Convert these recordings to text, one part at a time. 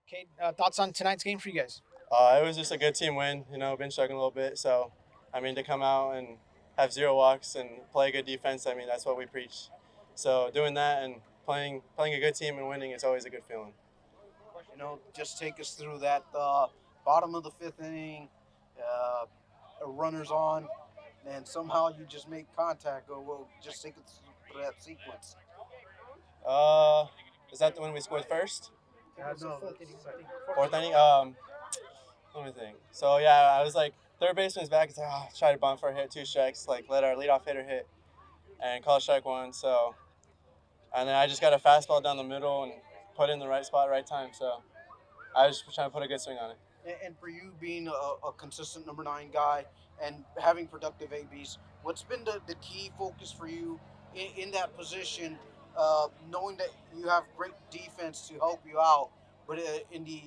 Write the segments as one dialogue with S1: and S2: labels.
S1: Kate, thoughts on tonight's game for you guys?
S2: It was just a good team win. Been struggling a little bit. So, to come out and have zero walks and play good defense, that's what we preach. So, doing that and playing a good team and winning is always a good feeling.
S3: Just take us through that bottom of the fifth inning, uh, runners on, and somehow you just make contact. Or well, just take us through that sequence.
S2: Uh, is that the one we scored first?
S3: No,
S2: Fourth inning? Let me think. So, yeah, I was like, third baseman's back. It's like, try to bunt for a hit, two strikes, like let our leadoff hitter hit and call strike one. So, and then I just got a fastball down the middle and put it in the right spot, right time. So, I was just trying to put a good swing on it.
S3: and for you being a consistent number nine guy and having productive ABs, what's been the key focus for you in that position, knowing that you have great defense to help you out, but in the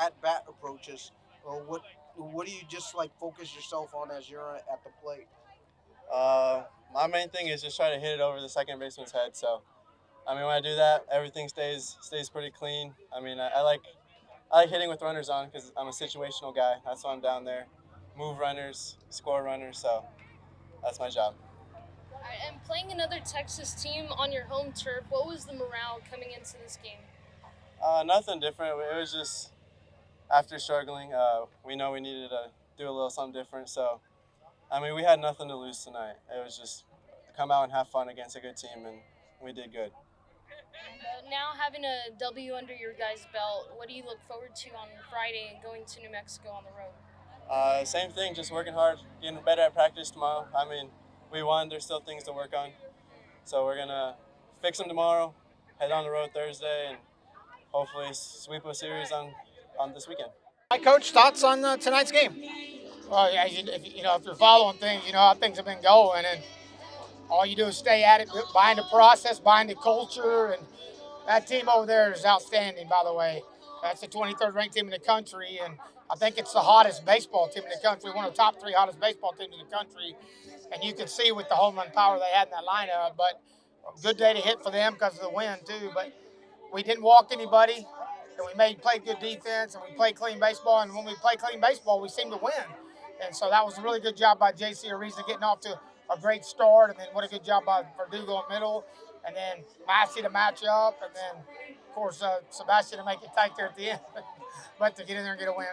S3: at bat approaches, what do you just like focus yourself on as you're at the plate?
S2: My main thing is just try to hit it over the second baseman's head. So, when I do that, everything stays pretty clean. I like hitting with runners on because I'm a situational guy. That's why I'm down there. Move runners, score runners. So that's my job.
S4: And playing another Texas team on your home turf, what was the morale coming into this game?
S2: Nothing different. It was just after struggling, we know we needed to do a little something different. So, we had nothing to lose tonight. It was just come out and have fun against a good team, and we did good.
S4: And now having a W under your guys' belt, what do you look forward to on Friday and going to New Mexico on the road?
S2: Same thing, just working hard, getting better at practice tomorrow. We won. There's still things to work on. So we're going to fix them tomorrow, head on the road Thursday, and hopefully sweep a series on this weekend.
S1: Hi, Coach. Thoughts on tonight's game?
S5: Well, yeah, if you're following things, you know how things have been going, and all you do is stay at it, bind the process, bind the culture, and that team over there is outstanding. By the way, that's the 23rd ranked team in the country, and I think it's the hottest baseball team in the country, one of the top three hottest baseball teams in the country. And you can see with the home run power they had in that lineup. But a good day to hit for them because of the win too. But we didn't walk anybody, and played good defense, and we played clean baseball. And when we play clean baseball, we seem to win. And so that was a really good job by J.C. Ariza getting off to a great start, and then what a good job by Verdugo in middle, and then Massey to match up, and then of course Sebastian to make it tight there at the end, but to get in there and get a win.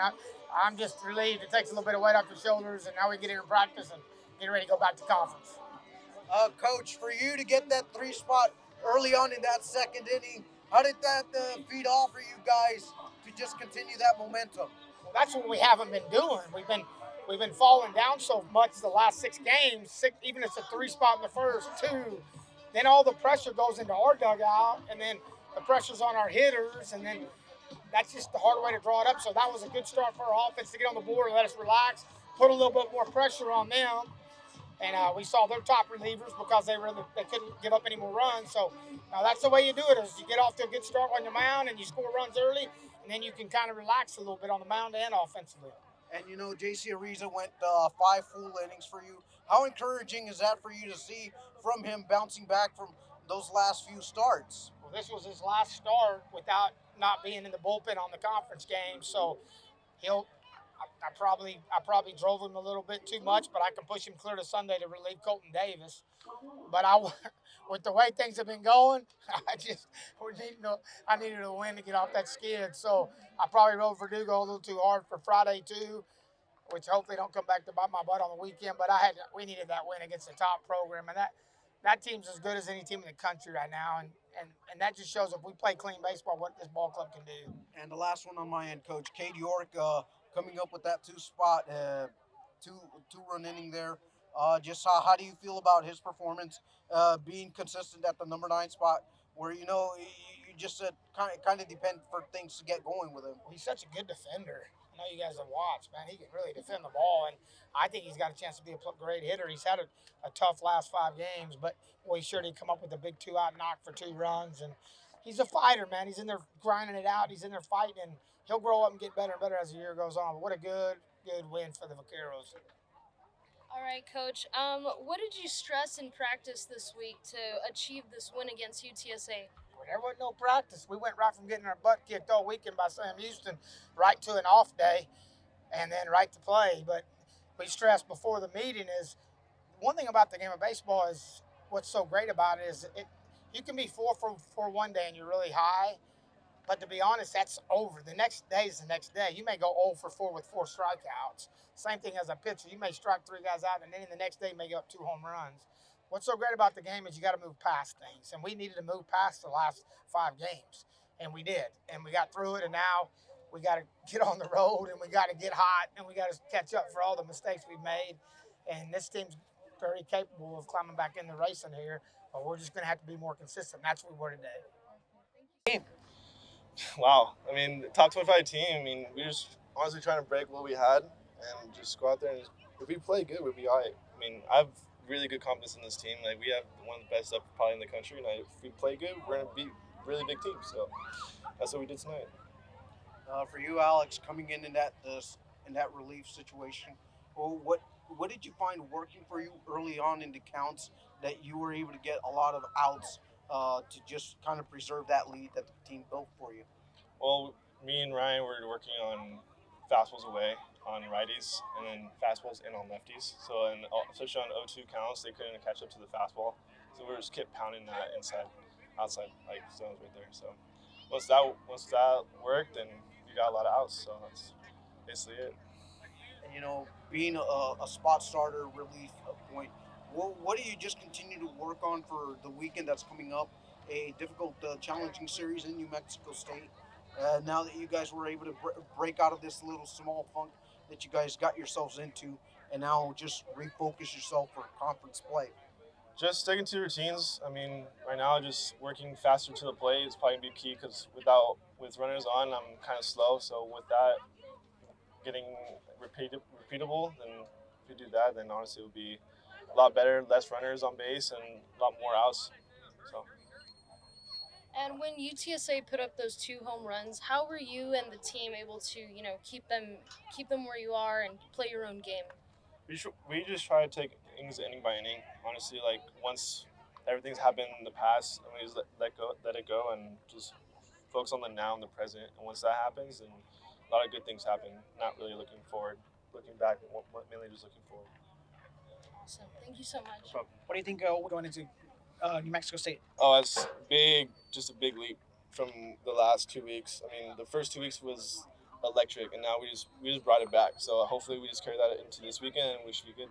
S5: I'm just relieved it takes a little bit of weight off your shoulders, and now we get here in practice and get ready to go back to conference.
S3: Coach, for you to get that three spot early on in that second inning, how did that feed off for you guys to just continue that momentum?
S5: Well, that's what we haven't been doing. We've been falling down so much the last six games. Even if it's a three spot in the first two, then all the pressure goes into our dugout, and then the pressure's on our hitters, and then that's just the hard way to draw it up. So that was a good start for our offense to get on the board and let us relax, put a little bit more pressure on them. And we saw their top relievers because they couldn't give up any more runs. So that's the way you do it is you get off to a good start on your mound and you score runs early, and then you can kind of relax a little bit on the mound and offensively.
S3: And J.C. Ariza went five full innings for you. How encouraging is that for you to see from him bouncing back from those last few starts?
S5: Well, this was his last start without not being in the bullpen on the conference game, so he'll. I probably drove him a little bit too much, but I can push him clear to Sunday to relieve Colton Davis. But with the way things have been going, I needed a win to get off that skid. So I probably rode Verdugo a little too hard for Friday too, which hopefully don't come back to bite my butt on the weekend. But we needed that win against the top program, and that team's as good as any team in the country right now, and that just shows if we play clean baseball what this ball club can do.
S3: And the last one on my end, Coach Kade York, coming up with that two spot, two run inning there. Just how do you feel about his performance, being consistent at the number nine spot, where you just kind of depend for things to get going with him.
S5: He's such a good defender. I know you guys have watched, man. He can really defend the ball, and I think he's got a chance to be a great hitter. He's had a tough last 5 games, but boy, he sure did come up with a big 2-out knock for 2 runs. And he's a fighter, man. He's in there grinding it out. He's in there fighting, and he'll grow up and get better and better as the year goes on. But what a good win for the Vaqueros.
S4: All right, Coach. What did you stress in practice this week to achieve this win against UTSA?
S5: There wasn't no practice. We went right from getting our butt kicked all weekend by Sam Houston right to an off day and then right to play. But we stressed before the meeting is one thing about the game of baseball is what's so great about it is you can be 4 for 4 one day and you're really high, but to be honest, that's over. The next day is the next day. You may go 0 for 4 with 4 strikeouts. Same thing as a pitcher. You may strike 3 guys out, and then the next day you may get up 2 home runs. What's so great about the game is you got to move past things, and we needed to move past the last 5 games, and we did, and we got through it, and now we got to get on the road, and we got to get hot, and we got to catch up for all the mistakes we've made, and this team's very capable of climbing back in the racing here, but we're just going to have to be more consistent. That's what we were today.
S2: Wow. I mean, the top 25 team, I mean, we just honestly trying to break what we had and just go out there and if we play good, we'll be all right. I mean, I have really good confidence in this team. Like, we have one of the best up probably in the country, and if we play good, we're going to beat really big teams. So that's what we did tonight.
S3: For you, Alex, coming in that relief situation, well, what did you find working for you early on in the counts that you were able to get a lot of outs to just kind of preserve that lead that the team built for you?
S2: Well, me and Ryan were working on fastballs away on righties and then fastballs in on lefties. So, especially on 0-2 counts, they couldn't catch up to the fastball. So we just kept pounding that inside, outside, like zones right there. So once that worked, then we got a lot of outs. So that's basically it.
S3: And being a spot starter relief point, what do you just continue to work on for the weekend that's coming up? A difficult, challenging series in New Mexico State. Now that you guys were able to break out of this little small funk that you guys got yourselves into, and now just refocus yourself for conference play.
S2: Just sticking to routines. I mean, right now, just working faster to the plate is probably gonna be key because with runners on, I'm kind of slow. So with that, getting repeatable, then if we do that, then honestly it would be a lot better, less runners on base and a lot more outs. So.
S4: And when UTSA put up those 2 home runs, how were you and the team able to, keep them where you are and play your own game?
S2: We just try to take innings inning by inning. Honestly, like once everything's happened in the past, and we just let it go, and just focus on the now and the present. And once that happens, then a lot of good things happen. Not really looking forward, looking back, mainly just looking forward.
S4: Awesome. Thank you so much.
S1: What do you think going into New Mexico State?
S2: Oh, that's big, just a big leap from the last 2 weeks. I mean, the first 2 weeks was electric, and now we just brought it back. So hopefully we just carry that into this weekend, and we should be good.